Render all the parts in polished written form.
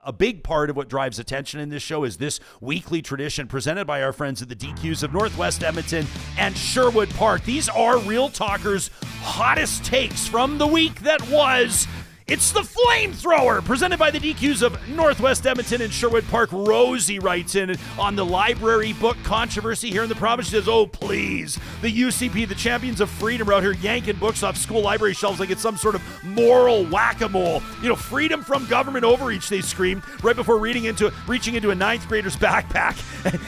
a big part of what drives attention in this show is this weekly tradition presented by our friends at the DQs of Northwest Edmonton and Sherwood Park. These are Real Talkers' hottest takes from the week that was. It's the Flamethrower, presented by the DQs of Northwest Edmonton and Sherwood Park. Rosie writes in on the library book controversy here in the province. She says, oh, please, the UCP, the champions of freedom, are out here yanking books off school library shelves like it's some sort of moral whack-a-mole. You know, freedom from government overreach, they scream, right before reaching into a ninth grader's backpack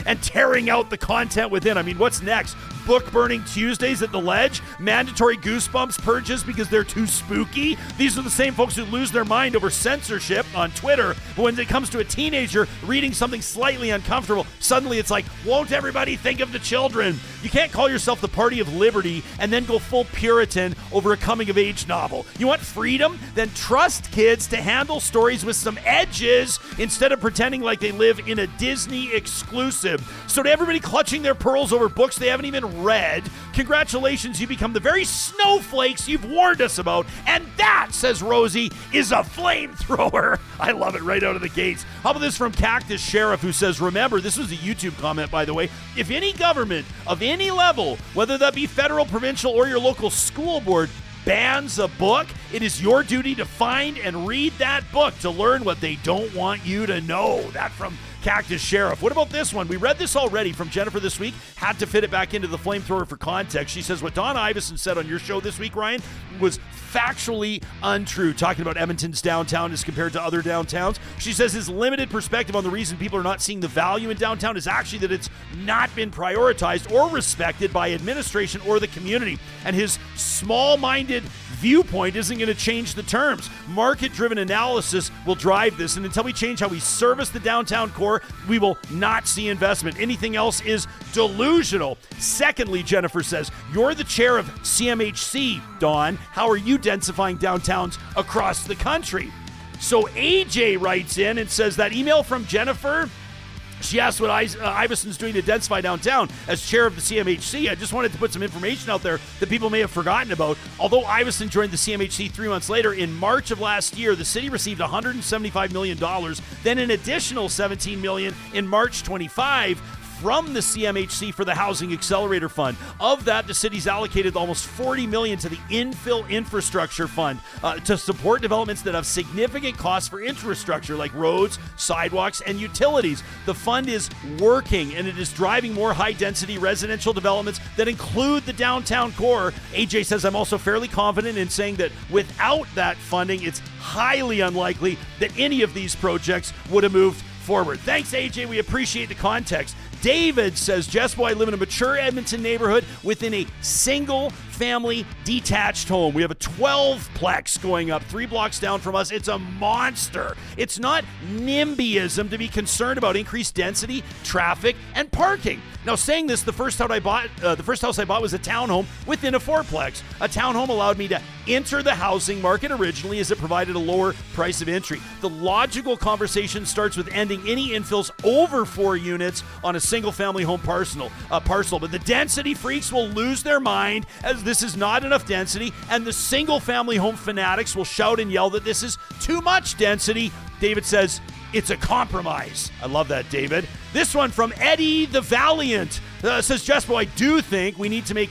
and tearing out the content within. I mean, what's next? Book-burning Tuesdays at the Ledge? Mandatory Goosebumps purges because they're too spooky? These are the same folks who lose their mind over censorship on Twitter, but when it comes to a teenager reading something slightly uncomfortable, suddenly it's like, won't everybody think of the children? You can't call yourself the Party of Liberty and then go full Puritan over a coming-of-age novel. You want freedom? Then trust kids to handle stories with some edges instead of pretending like they live in a Disney exclusive. So to everybody clutching their pearls over books they haven't even read, congratulations, you become the very snowflakes you've warned us about, and that, says Rosie, is a flamethrower. I love it right out of the gates. How about this from Cactus Sheriff, who says, remember, this was a YouTube comment, by the way, if any government of any level, whether that be federal, provincial, or your local school board, bans a book, it is your duty to find and read that book to learn what they don't want you to know. That from Cactus Sheriff. What about this one? We read this already from Jennifer this week. Had to fit it back into the flamethrower for context. She says what Don Iveson said on your show this week, Ryan, was factually untrue, talking about Edmonton's downtown as compared to other downtowns. She says his limited perspective on the reason people are not seeing the value in downtown is actually that it's not been prioritized or respected by administration or the community. And his small-minded viewpoint isn't going to change the terms. Market-driven analysis will drive this, and until we change how we service the downtown core, we will not see investment. Anything else is delusional. Secondly, Jennifer says, you're the chair of CMHC, Don. How are you densifying downtowns across the country? So AJ writes in and says that email from Jennifer, she asked what Iveson's doing to densify downtown as chair of the CMHC. I just wanted to put some information out there that people may have forgotten about. Although Iveson joined the CMHC 3 months later, in March of last year, the city received $175 million, then an additional $17 million in March 25 from the CMHC for the Housing Accelerator Fund. Of that, the city's allocated almost $40 million to the Infill Infrastructure Fund to support developments that have significant costs for infrastructure like roads, sidewalks, and utilities. The fund is working, and it is driving more high-density residential developments that include the downtown core. AJ says, I'm also fairly confident in saying that without that funding, it's highly unlikely that any of these projects would have moved forward. Thanks, AJ. We appreciate the context. David says, Jespo, I live in a mature Edmonton neighborhood within a single-family detached home. We have a 12-plex going up 3 blocks down from us. It's a monster. It's not NIMBYism to be concerned about increased density, traffic, and parking. Now, saying this, the first house I bought was a townhome within a 4-plex. A townhome allowed me to enter the housing market originally as it provided a lower price of entry. The logical conversation starts with ending any infills over 4 units on a single-family home parcel, but the density freaks will lose their mind as this is not enough density, and the single-family home fanatics will shout and yell that this is too much density. David says, it's a compromise. I love that, David. This one from Eddie the Valiant says, Jespo, I do think we need to make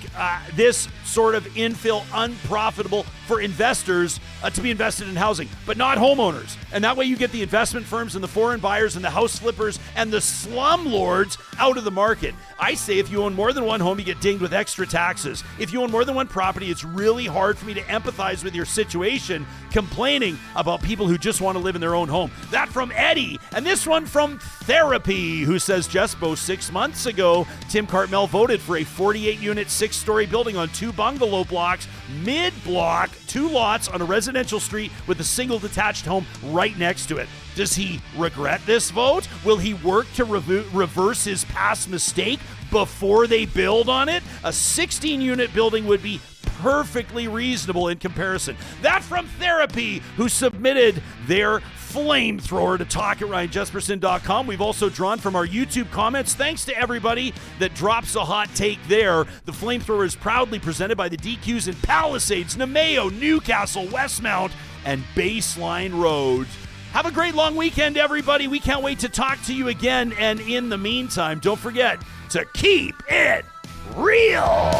this sort of infill unprofitable for investors to be invested in housing, but not homeowners. And that way you get the investment firms and the foreign buyers and the house flippers and the slumlords out of the market. I say if you own more than one home, you get dinged with extra taxes. If you own more than one property, it's really hard for me to empathize with your situation, complaining about people who just want to live in their own home. That from Eddie. And this one from Thera-P, who says, Jespo, 6 months ago, Tim Cartmel voted for a 48-unit, 6-story building on 2 bungalow blocks, mid-block, 2 lots on a residential street with a single detached home right next to it. Does he regret this vote? Will he work to reverse his past mistake before they build on it? A 16-unit building would be perfectly reasonable in comparison. That from Thera-P, who submitted their flamethrower to talk@ryanjesperson.com. We've also drawn from our YouTube comments. Thanks to everybody that drops a hot take there. The flamethrower is proudly presented by the DQs in Palisades, Namao, Newcastle, Westmount, and Baseline Road. Have a great long weekend, everybody. We can't wait to talk to you again. And in the meantime, don't forget to keep it real.